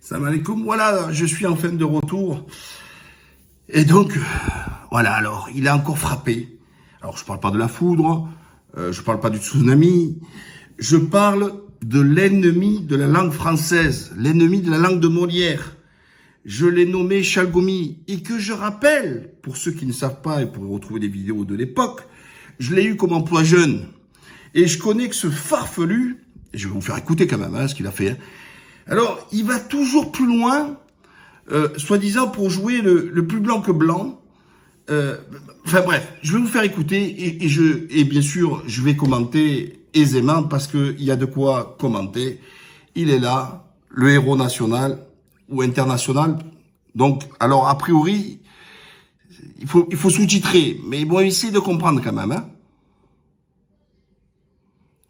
Salam alaikum, voilà, je suis enfin de retour. Et donc, voilà, alors, il a encore frappé. Alors, je parle pas de la foudre, je parle pas du tsunami, je parle de l'ennemi de la langue française, l'ennemi de la langue de Molière. Je l'ai nommé Chalgoumi, et que je rappelle, pour ceux qui ne savent pas et pour retrouver des vidéos de l'époque, je l'ai eu comme emploi jeune. Et je connais que ce farfelu, et je vais vous faire écouter quand même ce qu'il a fait. Hein. Alors, il va toujours plus loin, soi-disant pour jouer le plus blanc que blanc. Enfin bref, je vais vous faire écouter et bien sûr, je vais commenter aisément parce qu'il y a de quoi commenter. Il est là, le héros national ou international. Donc, alors a priori, il faut sous-titrer, mais bon, essayez de comprendre quand même. Hein.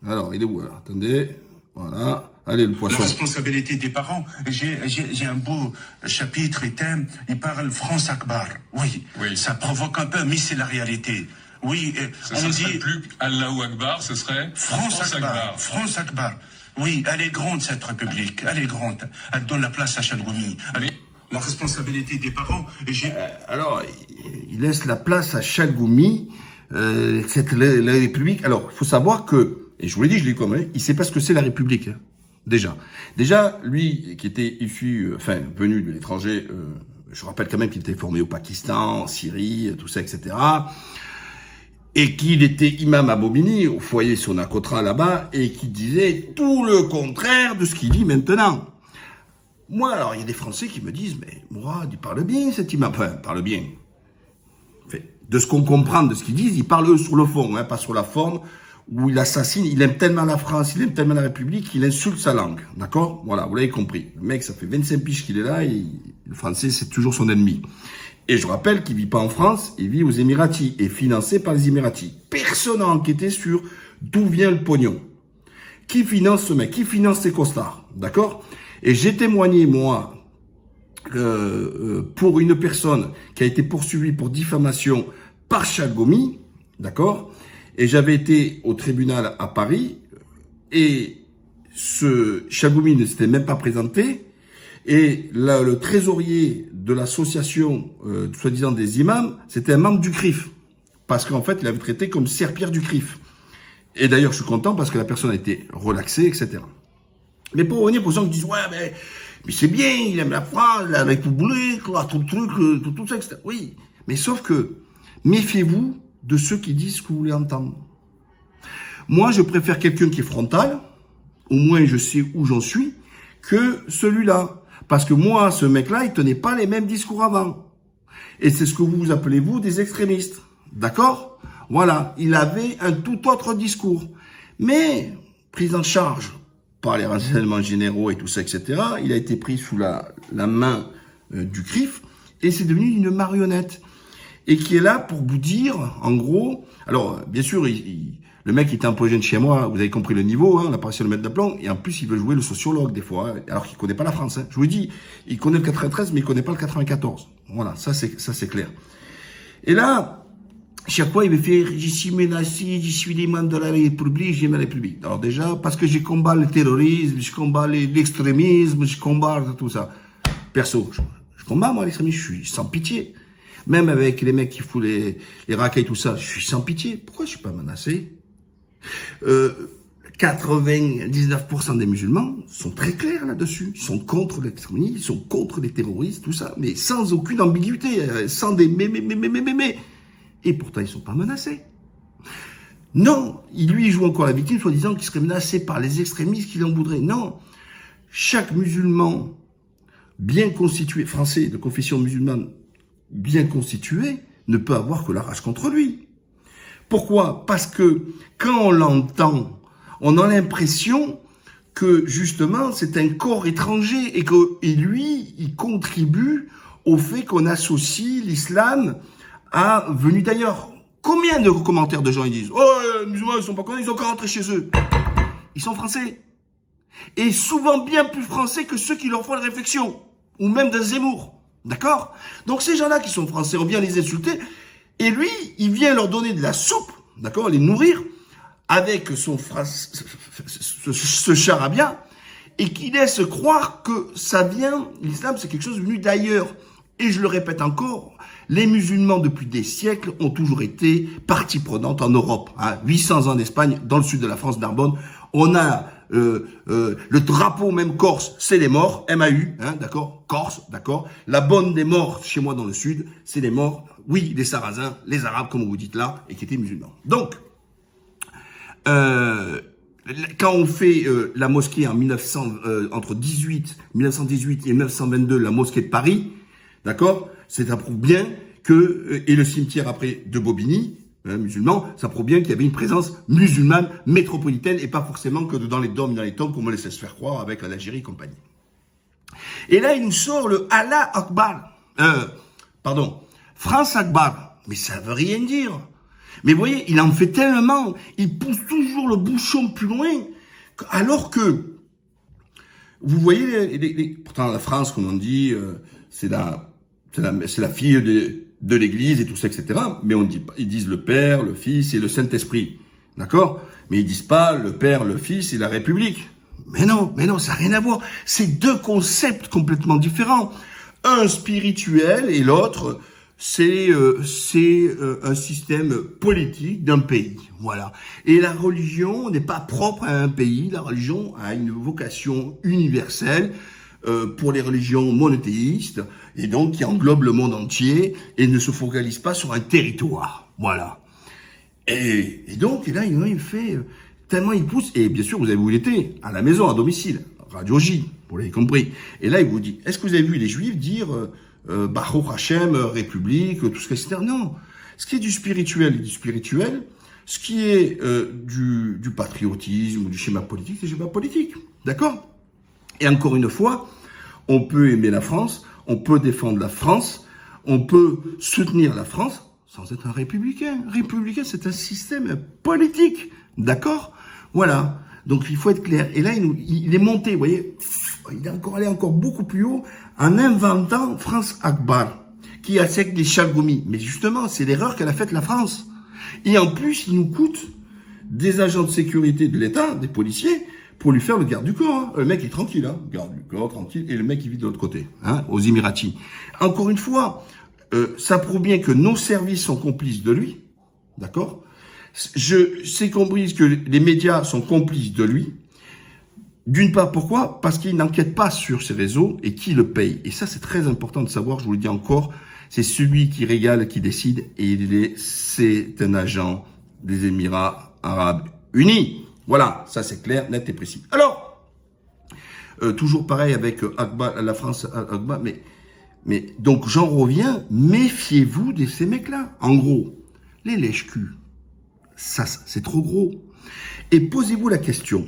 Alors, il est où là? Attendez, voilà. Allez, le poisson. La responsabilité des parents. J'ai un beau chapitre et thème. Il parle France Akbar. Oui. Ça provoque un peu, mais c'est la réalité. Oui, on dit plus Allahu Akbar, ce serait France Akbar. France Akbar. Oui, elle est grande cette République. Elle est grande. Elle donne la place à Chalgoumi. La responsabilité des parents. Alors, il laisse la place à Chalgoumi. La République. Alors, il faut savoir que, et je vous l'ai dit, je l'ai comme, il sait pas ce que c'est la République. Hein. Déjà, lui, qui était venu de l'étranger, je rappelle quand même qu'il était formé au Pakistan, en Syrie, tout ça, etc. Et qu'il était imam à Bobigny, au foyer Sonacotra là-bas, et qui disait tout le contraire de ce qu'il dit maintenant. Moi, alors, il y a des Français qui me disent, mais Mourad, il parle bien, cet imam. Enfin, il parle bien. Enfin, de ce qu'on comprend de ce qu'ils disent, il parle sur le fond, hein, pas sur la forme, où il assassine, il aime tellement la France, il aime tellement la République, qu'il insulte sa langue. D'accord? Voilà, vous l'avez compris. Le mec, ça fait 25 piges qu'il est là, et le français, c'est toujours son ennemi. Et je rappelle qu'il vit pas en France, il vit aux Émiratis, et financé par les Émiratis. Personne n'a enquêté sur d'où vient le pognon. Qui finance ce mec? Qui finance ces costards? D'accord? Et j'ai témoigné, moi, pour une personne qui a été poursuivie pour diffamation par Chalgoumi, d'accord? Et j'avais été au tribunal à Paris, et ce Chalgoumi ne s'était même pas présenté, et là, le trésorier de l'association, soi-disant des imams, c'était un membre du CRIF, parce qu'en fait, il avait traité comme serpillère du CRIF. Et d'ailleurs, je suis content parce que la personne a été relaxée, etc. Mais pour revenir pour ceux qui disent, ouais, mais c'est bien, il aime la France, la République, là, tout le truc, tout ça, etc. Oui, mais sauf que, méfiez-vous de ceux qui disent ce que vous voulez entendre. Moi, je préfère quelqu'un qui est frontal, au moins je sais où j'en suis, que celui-là. Parce que moi, ce mec-là, il tenait pas les mêmes discours avant. Et c'est ce que vous appelez, vous, des extrémistes. D'accord? Voilà, il avait un tout autre discours. Mais, pris en charge par les renseignements généraux et tout ça, etc., il a été pris sous la main du CRIF, et c'est devenu une marionnette. Et qui est là pour vous dire, en gros, alors, bien sûr, le mec était un peu jeune chez moi, vous avez compris le niveau, hein, on a pas réussi à le mettre d'aplomb, et en plus, il veut jouer le sociologue, des fois, hein, alors qu'il connaît pas la France, hein. Je vous dis, il connaît le 93, mais il connaît pas le 94. Voilà, ça c'est clair. Et là, chaque fois, il me fait, je suis menacé, je suis les membres de la République, j'aime la République. Alors déjà, parce que je combats le terrorisme, je combats l'extrémisme, je combats tout ça. Perso, je combats, moi, l'extrémisme, je suis sans pitié. Même avec les mecs qui foutent les racailles, tout ça, je suis sans pitié. Pourquoi je suis pas menacé? 99% des musulmans sont très clairs là-dessus. Ils sont contre l'extrémisme, ils sont contre les terroristes, tout ça, mais sans aucune ambiguïté, sans des mais. Et pourtant, ils sont pas menacés. Non, lui, il joue encore la victime, soi-disant qu'il serait menacé par les extrémistes qui l'en voudraient. Non. Chaque musulman bien constitué, français de confession musulmane, bien constitué, ne peut avoir que la rage contre lui. Pourquoi? Parce que quand on l'entend, on a l'impression que justement c'est un corps étranger et lui, il contribue au fait qu'on associe l'islam à venu d'ailleurs. Combien de commentaires de gens ils disent « Oh, les musulmans, ils sont pas connus, ils ont qu'à rentrer chez eux. » Ils sont français. Et souvent bien plus français que ceux qui leur font la réflexion. Ou même d'un Zemmour. D'accord? Donc ces gens-là qui sont français, on vient les insulter, et lui, il vient leur donner de la soupe, d'accord, les nourrir, avec ce charabia, et qui laisse croire que ça vient, l'islam c'est quelque chose venu d'ailleurs. Et je le répète encore, les musulmans depuis des siècles ont toujours été partie prenante en Europe. 800 ans en Espagne, dans le sud de la France, Narbonne, on a le drapeau même corse, c'est les morts, MAU, d'accord, Corse, d'accord. La bonne des morts chez moi dans le sud, c'est les morts, oui, les Sarrasins, les Arabes, comme vous dites là, et qui étaient musulmans. Donc, quand on fait la mosquée en entre 1918 et 1922, la mosquée de Paris, d'accord, ça prouve bien que, et le cimetière après de Bobigny, musulman, ça prouve bien qu'il y avait une présence musulmane métropolitaine et pas forcément que dans les dômes, comme on laissait se faire croire avec l'Algérie et compagnie. Et là, il nous sort le Allah Akbar, France Akbar, mais ça veut rien dire. Mais vous voyez, il en fait tellement, il pousse toujours le bouchon plus loin, alors que, vous voyez, pourtant la France, comme on dit, c'est la fille de l'Église et tout ça, etc. Mais ils disent le Père, le Fils et le Saint-Esprit, d'accord? Mais ils disent pas le Père, le Fils et la République. Mais non, ça n'a rien à voir. C'est deux concepts complètement différents. Un spirituel et l'autre, c'est un système politique d'un pays, voilà. Et la religion n'est pas propre à un pays. La religion a une vocation universelle pour les religions monothéistes et donc qui englobe le monde entier et ne se focalise pas sur un territoire, voilà. Et donc, et là, il fait tellement il pousse. Et bien sûr, vous avez où il était, à la maison, à domicile, Radio J, vous l'avez compris. Et là, il vous dit, est-ce que vous avez vu les Juifs dire Baruch Hashem, République, tout ce etc. Non. Ce qui est du spirituel est du spirituel. Ce qui est du patriotisme ou du schéma politique, c'est du schéma politique. D'accord? Et encore une fois, on peut aimer la France, on peut défendre la France, on peut soutenir la France sans être un républicain. Républicain, c'est un système politique. D'accord? Voilà. Donc, il faut être clair. Et là, il est monté, vous voyez, il est encore allé encore beaucoup plus haut en inventant France Akbar, qui a avec des Chalgoumi. Mais justement, c'est l'erreur qu'elle a faite la France. Et en plus, il nous coûte des agents de sécurité de l'État, des policiers, pour lui faire le garde du corps. Le mec est tranquille, garde du corps, tranquille, et le mec il vit de l'autre côté, aux Émiratis. Encore une fois, ça prouve bien que nos services sont complices de lui, d'accord? C'est compris que les médias sont complices de lui. D'une part, pourquoi? Parce qu'il n'enquête pas sur ces réseaux et qui le paye. Et ça, c'est très important de savoir, je vous le dis encore, c'est celui qui régale qui décide et c'est un agent des Émirats Arabes Unis. Voilà, ça c'est clair, net et précis. Alors, toujours pareil avec Akbar, la France, Akbar, mais donc j'en reviens, méfiez-vous de ces mecs-là. En gros, les lèche-culs, ça c'est trop gros. Et posez-vous la question,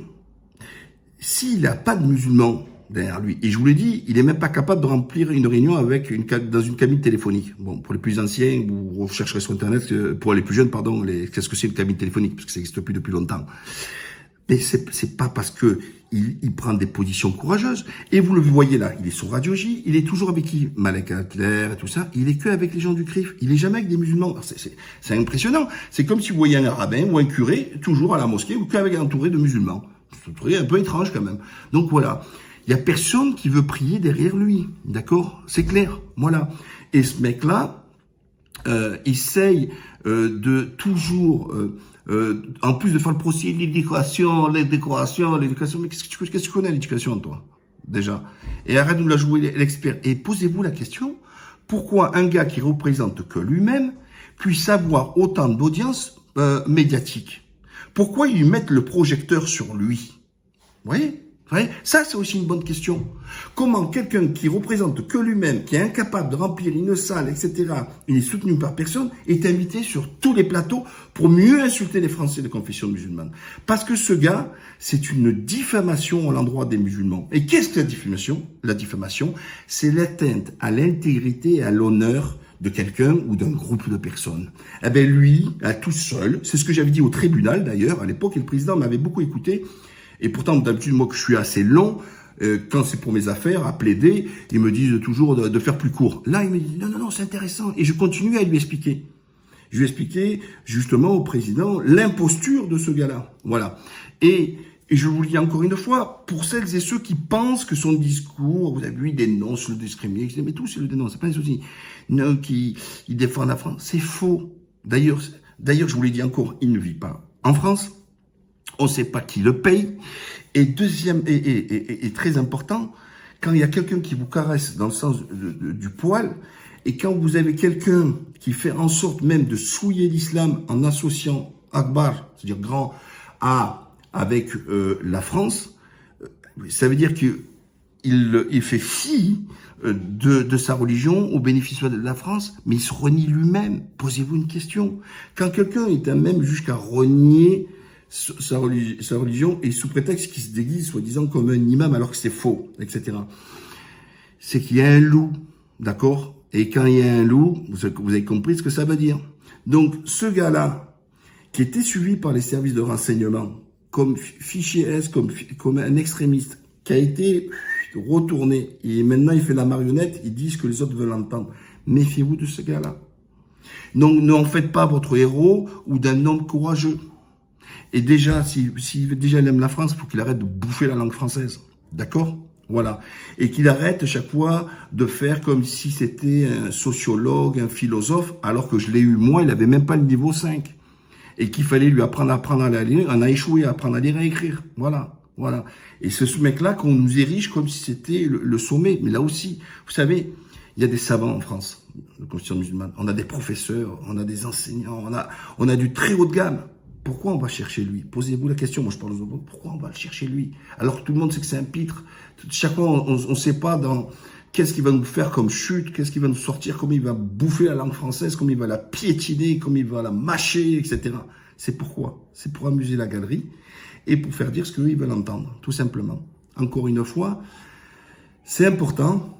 s'il n'a pas de musulmans derrière lui, et je vous l'ai dit, il est même pas capable de remplir une réunion dans une cabine téléphonique. Bon, pour les plus anciens, vous rechercherez sur Internet, pour les plus jeunes, pardon, qu'est-ce que c'est une cabine téléphonique, parce que ça n'existe plus depuis longtemps. Mais c'est pas parce que il prend des positions courageuses. Et vous le voyez là, il est sur Radio J, il est toujours avec qui? Malek Atler et tout ça. Il est que avec les gens du CRIF. Il est jamais avec des musulmans. C'est impressionnant. C'est comme si vous voyez un rabbin ou un curé toujours à la mosquée ou qu'avec entouré de musulmans. C'est un peu étrange quand même. Donc voilà. Il y a personne qui veut prier derrière lui. D'accord? C'est clair. Voilà. Et ce mec-là, essaye de toujours, en plus de faire le procès, l'éducation, mais qu'est-ce que tu connais l'éducation, toi, déjà? Et arrête de nous la jouer l'expert. Et posez-vous la question, pourquoi un gars qui représente que lui-même puisse avoir autant d'audience médiatique? Pourquoi ils mettent le projecteur sur lui? Vous voyez? Ça, c'est aussi une bonne question. Comment quelqu'un qui représente que lui-même, qui est incapable de remplir une salle, etc., il est soutenu par personne, est invité sur tous les plateaux pour mieux insulter les Français de confession musulmane? Parce que ce gars, c'est une diffamation à l'endroit des musulmans. Et qu'est-ce que la diffamation? La diffamation, c'est l'atteinte à l'intégrité et à l'honneur de quelqu'un ou d'un groupe de personnes. Eh ben lui, à tout seul, c'est ce que j'avais dit au tribunal d'ailleurs, à l'époque, et le président m'avait beaucoup écouté. Et pourtant, d'habitude, moi, que je suis assez long, quand c'est pour mes affaires, à plaider, ils me disent toujours de faire plus court. Là, il me dit, non, c'est intéressant. Et je continue à lui expliquer. Je lui ai expliqué, justement, au président, l'imposture de ce gars-là. Voilà. Et Et je vous le dis encore une fois, pour celles et ceux qui pensent que son discours, vous avez vu, il dénonce le discrimination, mais tout, c'est le dénonce, c'est pas un souci. Non, il défend la France. C'est faux. D'ailleurs, je vous l'ai dit encore, il ne vit pas en France. On ne sait pas qui le paye. Et deuxième, et très important, quand il y a quelqu'un qui vous caresse dans le sens du poil, et quand vous avez quelqu'un qui fait en sorte même de souiller l'islam en associant Akbar, c'est-à-dire grand A, avec la France, ça veut dire qu'il fait fi de sa religion au bénéfice de la France, mais il se renie lui-même. Posez-vous une question. Quand quelqu'un est à même jusqu'à renier sa religion et sous prétexte qu'il se déguise soi-disant comme un imam alors que c'est faux, etc., c'est qu'il y a un loup, d'accord? Et quand il y a un loup, vous avez compris ce que ça veut dire. Donc ce gars-là, qui était suivi par les services de renseignement, comme fichier S, comme un extrémiste, qui a été retourné, et maintenant il fait la marionnette, il dit ce que les autres veulent entendre. Méfiez-vous de ce gars-là. Donc ne en faites pas votre héros ou d'un homme courageux. Et déjà, si déjà il aime la France, il faut qu'il arrête de bouffer la langue française. D'accord? Voilà. Et qu'il arrête chaque fois de faire comme si c'était un sociologue, un philosophe, alors que je l'ai eu moi, il avait même pas le niveau 5. Et qu'il fallait lui apprendre à lire, on a échoué à apprendre à lire et à écrire. Voilà, voilà. Et ce mec-là, qu'on nous érige comme si c'était le sommet. Mais là aussi, vous savez, il y a des savants en France, de confession musulmane. On a des professeurs, on a des enseignants, on a du très haut de gamme. Pourquoi on va chercher lui? Posez-vous la question. Moi, je parle aux autres. Pourquoi on va le chercher lui? Alors que tout le monde sait que c'est un pitre. Chaque fois, on ne sait pas dans qu'est-ce qu'il va nous faire comme chute, qu'est-ce qu'il va nous sortir, comment il va bouffer la langue française, comment il va la piétiner, comment il va la mâcher, etc. C'est pourquoi? C'est pour amuser la galerie et pour faire dire ce qu'eux, ils veulent entendre, tout simplement. Encore une fois, c'est important,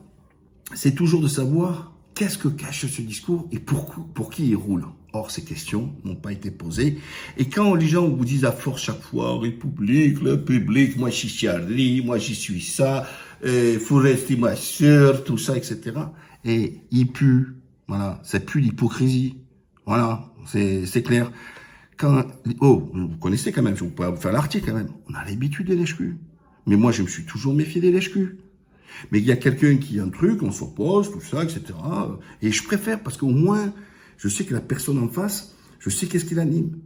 c'est toujours de savoir qu'est-ce que cache ce discours et pour qui il roule. Or, ces questions n'ont pas été posées. Et quand les gens vous disent à force chaque fois, République, le public, moi j'y suis Charlie, moi j'y suis ça, faut rester ma sœur, tout ça, etc. Et il pue. Voilà, ça pue l'hypocrisie. Voilà, c'est clair. Vous connaissez quand même, je vous peux vous faire l'article quand même. On a l'habitude des lèche-culs. Mais moi, je me suis toujours méfié des lèche-culs. Mais il y a quelqu'un qui a un truc, on s'oppose, tout ça, etc. Et je préfère parce qu'au moins, je sais que la personne en face, je sais qu'est-ce qui l'anime.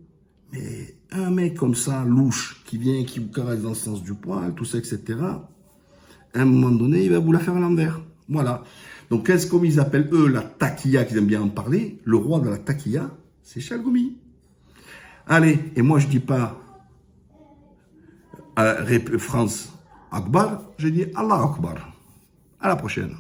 Mais un mec comme ça, louche, qui vient, qui vous caresse dans le sens du poil, tout ça, etc., à un moment donné, il va vous la faire à l'envers. Voilà. Donc, comme ils appellent, eux, la taquilla, qu'ils aiment bien en parler, le roi de la taquilla, c'est Chalgoumi. Allez, et moi, je dis pas France Akbar, je dis Allah Akbar. À la prochaine.